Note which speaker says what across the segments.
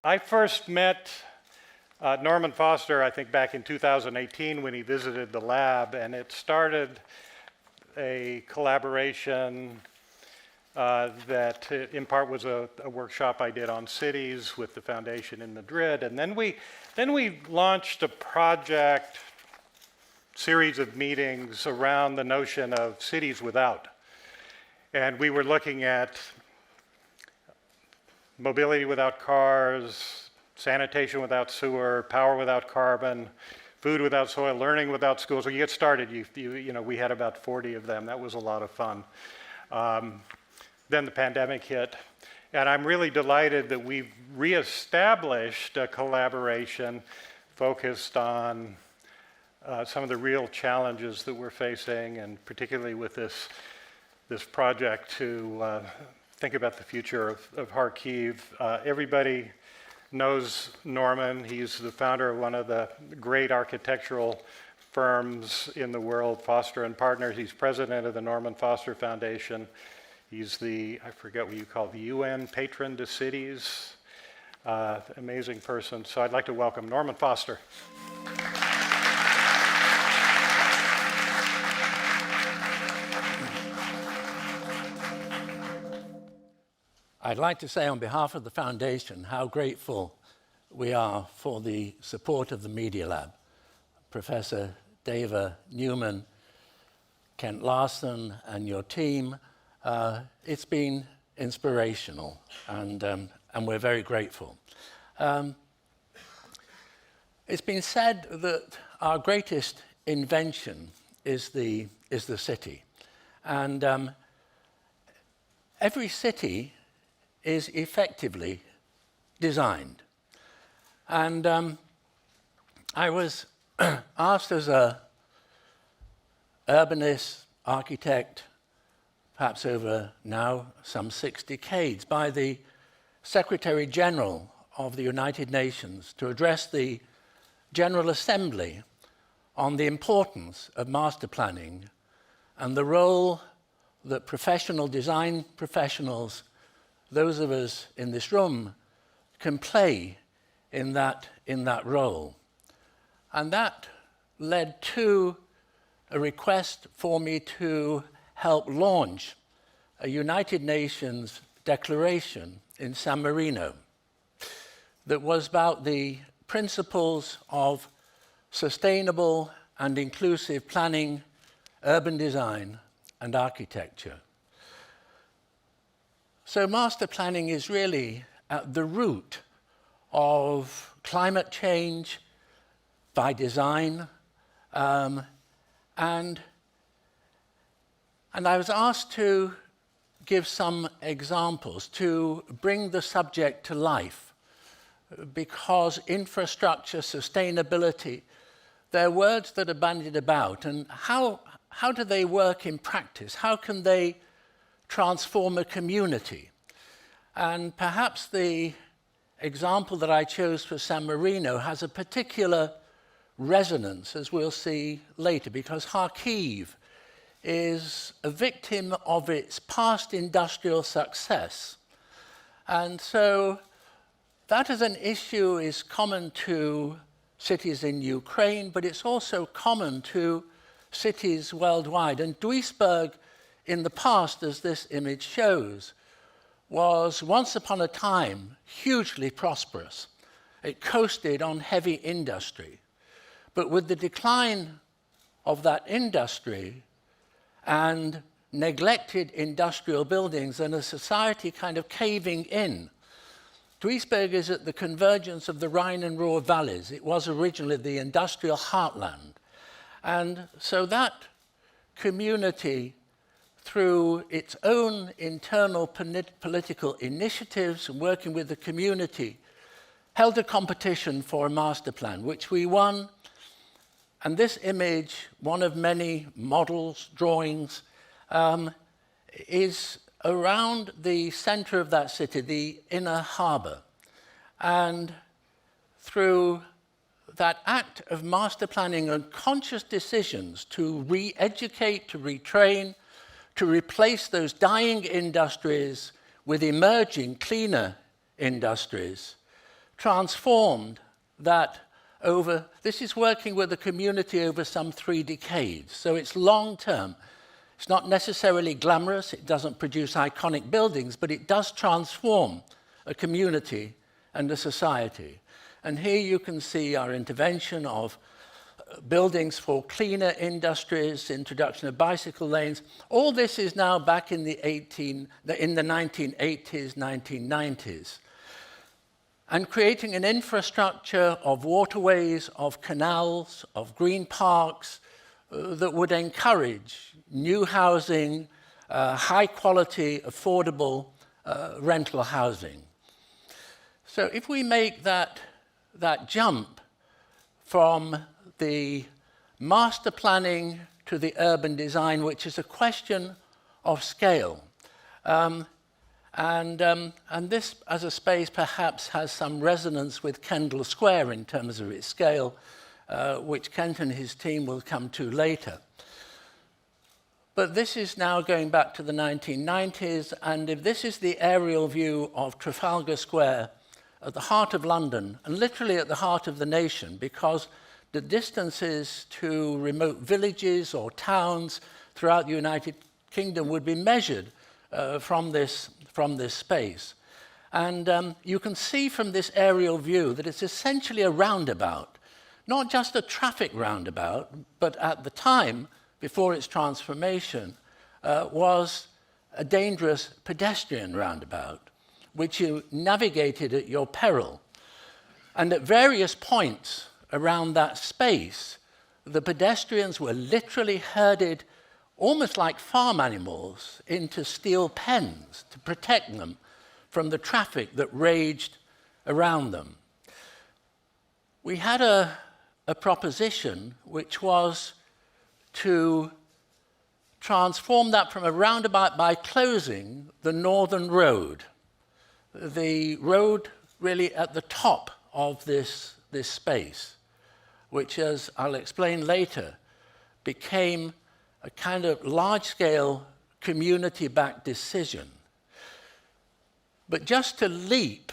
Speaker 1: I first met Norman Foster, I think back in 2018 when he visited the lab, and it started a collaboration that in part was a workshop I did on cities with the foundation in Madrid. And then we launched a project series of meetings around the notion of cities without. And we were looking at mobility without cars, sanitation without sewer, power without carbon, food without soil, learning without schools. When you get started, you know, we had about 40 of them. That was a lot of fun. Then the pandemic hit, and I'm really delighted that we've reestablished a collaboration focused on some of the real challenges that we're facing, and particularly with this project to think about the future of Kharkiv. Everybody knows Norman. He's the founder of one of the great architectural firms in the world, Foster and Partners. He's president of the Norman Foster Foundation. He's the, I forget what you call it, the UN patron to cities. Amazing person. So I'd like to welcome Norman Foster.
Speaker 2: I'd like to say on behalf of the Foundation how grateful we are for the support of the Media Lab. Professor Dava Newman, Kent Larson, and your team. It's been inspirational, and we're very grateful. It's been said that our greatest invention is the city, and every city is effectively designed. And I was asked as an urbanist, architect, perhaps over now some 6 decades, by the Secretary General of the United Nations to address the General Assembly on the importance of master planning and the role that professional design professionals, those of us in this room, can play in that role. And that led to a request for me to help launch a United Nations declaration in San Marino that was about the principles of sustainable and inclusive planning, urban design, and architecture. So master planning is really at the root of climate change by design, and I was asked to give some examples to bring the subject to life, because infrastructure, sustainability, they're words that are bandied about, and how do they work in practice? How can they transform a community? And perhaps the example that I chose for San Marino has a particular resonance, as we'll see later, because Kharkiv is a victim of its past industrial success. And so that as an issue is common to cities in Ukraine, but it's also common to cities worldwide. And Duisburg, in the past, as this image shows, was once upon a time hugely prosperous. It coasted on heavy industry. But with the decline of that industry and neglected industrial buildings and a society kind of caving in, Duisburg is at the convergence of the Rhine and Ruhr valleys. It was originally the industrial heartland. And so that community, through its own internal political initiatives and working with the community, held a competition for a master plan, which we won. And this image, one of many models, drawings, is around the center of that city, the inner harbor. And through that act of master planning and conscious decisions to re-educate, to retrain, to replace those dying industries with emerging, cleaner industries, transformed that over, this is working with a community over some 3 decades, so it's long term. It's not necessarily glamorous, it doesn't produce iconic buildings, but it does transform a community and a society. And here you can see our intervention of buildings for cleaner industries, introduction of bicycle lanes. All this is now back in the 1980s, 1990s. And creating an infrastructure of waterways, of canals, of green parks that would encourage new housing, high quality, affordable rental housing. So if we make that jump from the master planning to the urban design, which is a question of scale, and this as a space perhaps has some resonance with Kendall Square in terms of its scale, which Kent and his team will come to later. But this is now going back to the 1990s, and if this is the aerial view of Trafalgar Square at the heart of London, and literally at the heart of the nation, because the distances to remote villages or towns throughout the United Kingdom would be measured from this space. And you can see from this aerial view that it's essentially a roundabout, not just a traffic roundabout, but at the time, before its transformation, was a dangerous pedestrian roundabout, which you navigated at your peril. And at various points around that space, the pedestrians were literally herded almost like farm animals into steel pens to protect them from the traffic that raged around them. We had a proposition which was to transform that from a roundabout by closing the northern road, the road really at the top of this space, which, as I'll explain later, became a kind of large-scale community-backed decision. But just to leap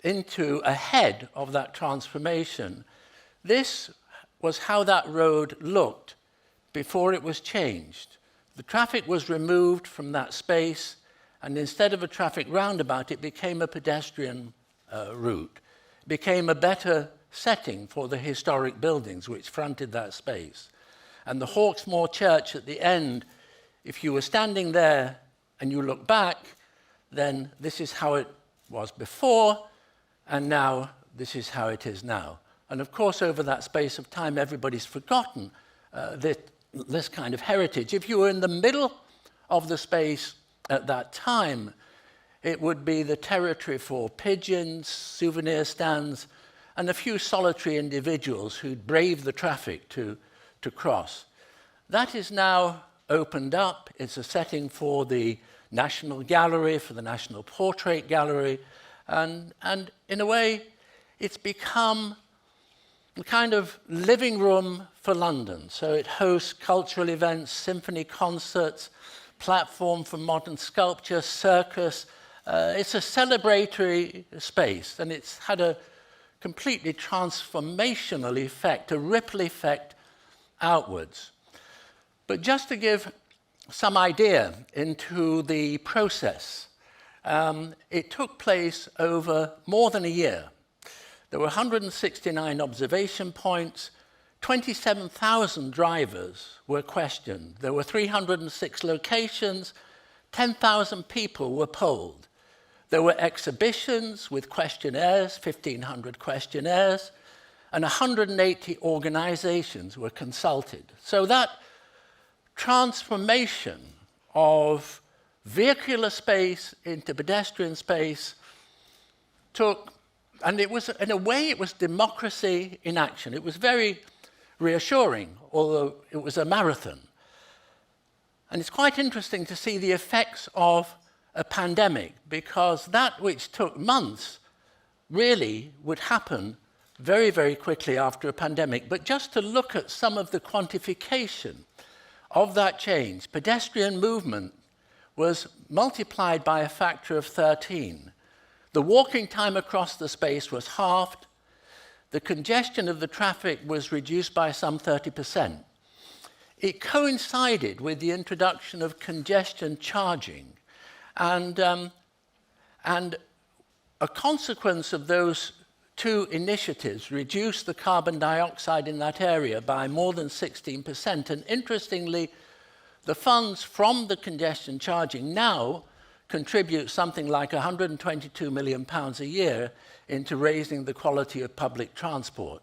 Speaker 2: into ahead of that transformation, this was how that road looked before it was changed. The traffic was removed from that space, and instead of a traffic roundabout, it became a pedestrian route. It became a better setting for the historic buildings which fronted that space. And the Hawksmoor Church at the end, if you were standing there and you look back, then this is how it was before, and now this is how it is now. And of course, over that space of time, everybody's forgotten this kind of heritage. If you were in the middle of the space at that time, it would be the territory for pigeons, souvenir stands, and a few solitary individuals who'd brave the traffic to cross. That is now opened up. It's a setting for the National Gallery, for the National Portrait Gallery, and in a way, it's become a kind of living room for London. So it hosts cultural events, symphony concerts, platform for modern sculpture, circus. It's a celebratory space, and it's had a completely transformational effect, a ripple effect outwards. But just to give some idea into the process, it took place over more than a year. There were 169 observation points, 27,000 drivers were questioned. There were 306 locations, 10,000 people were polled. There were exhibitions with questionnaires, 1,500 questionnaires, and 180 organizations were consulted. So that transformation of vehicular space into pedestrian space took, and it was, in a way, it was democracy in action. It was very reassuring, although it was a marathon. And it's quite interesting to see the effects of a pandemic, because that which took months really would happen very, very quickly after a pandemic. But just to look at some of the quantification of that change, pedestrian movement was multiplied by a factor of 13. The walking time across the space was halved. The congestion of the traffic was reduced by some 30%. It coincided with the introduction of congestion charging. And a consequence of those two initiatives reduced the carbon dioxide in that area by more than 16%. And interestingly, the funds from the congestion charging now contribute something like £122 million a year into raising the quality of public transport.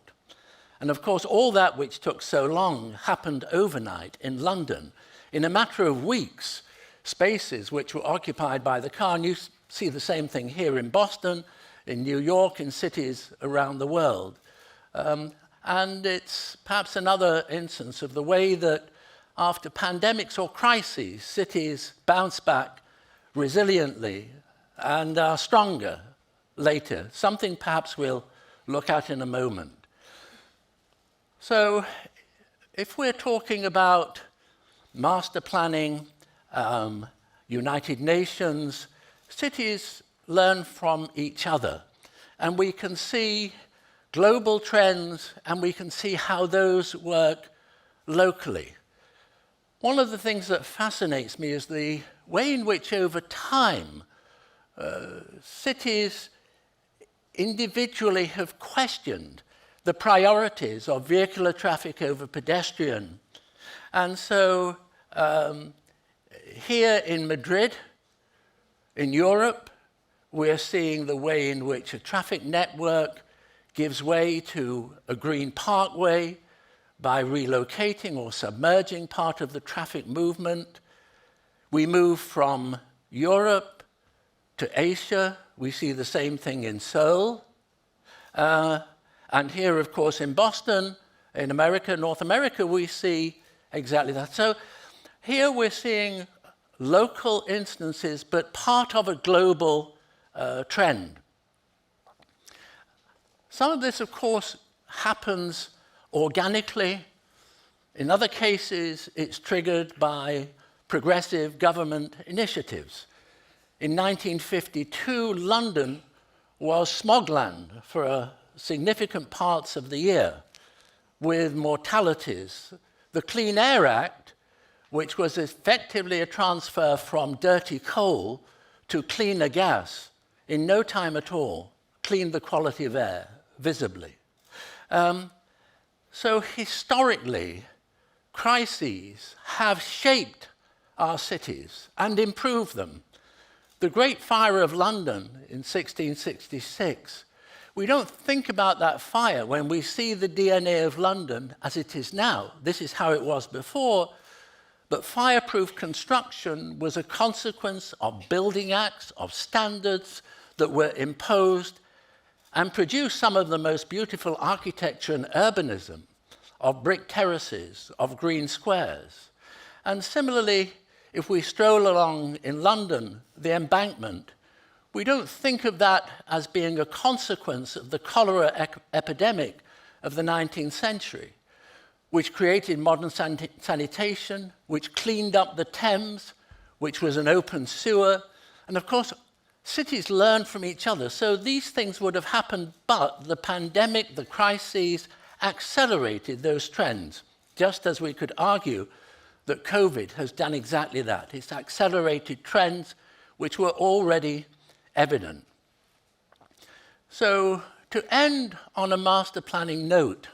Speaker 2: And of course, all that which took so long happened overnight in London. In a matter of weeks, spaces which were occupied by the car, and you see the same thing here in Boston, in New York, in cities around the world. And it's perhaps another instance of the way that after pandemics or crises, cities bounce back resiliently and are stronger later, something perhaps we'll look at in a moment. So if we're talking about master planning, United Nations, cities learn from each other, and we can see global trends and we can see how those work locally. One of the things that fascinates me is the way in which over time cities individually have questioned the priorities of vehicular traffic over pedestrian. And so here in Madrid, in Europe, we're seeing the way in which a traffic network gives way to a green parkway by relocating or submerging part of the traffic movement. We move from Europe to Asia. We see the same thing in Seoul. And here, of course, in Boston, in America, North America, we see exactly that. So here we're seeing local instances, but part of a global trend. Some of this, of course, happens organically. In other cases, it's triggered by progressive government initiatives. In 1952, London was smogland for significant parts of the year, with mortalities. The Clean Air Act, which was effectively a transfer from dirty coal to cleaner gas, in no time at all, cleaned the quality of air visibly. So historically, crises have shaped our cities and improved them. The Great Fire of London in 1666, we don't think about that fire when we see the DNA of London as it is now. This is how it was before, but fireproof construction was a consequence of building acts, of standards that were imposed and produced some of the most beautiful architecture and urbanism of brick terraces, of green squares. And similarly, if we stroll along in London, the Embankment, we don't think of that as being a consequence of the cholera epidemic of the 19th century, which created modern sanitation, which cleaned up the Thames, which was an open sewer. And of course, cities learn from each other. So these things would have happened, but the pandemic, the crises, accelerated those trends, just as we could argue that COVID has done exactly that. It's accelerated trends which were already evident. So to end on a master planning note,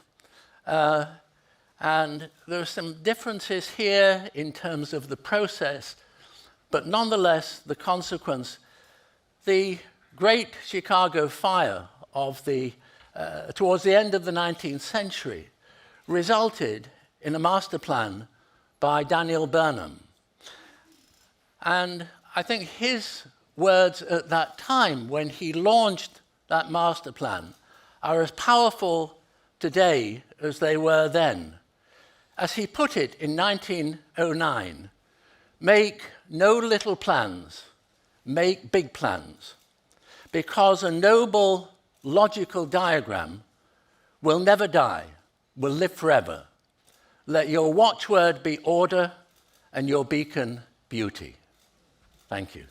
Speaker 2: and there are some differences here in terms of the process, but nonetheless the consequence. The Great Chicago Fire of towards the end of the 19th century resulted in a master plan by Daniel Burnham. And I think his words at that time, when he launched that master plan, are as powerful today as they were then. As he put it in 1909, make no little plans, make big plans, because a noble logical diagram will never die, will live forever. Let your watchword be order and your beacon beauty. Thank you.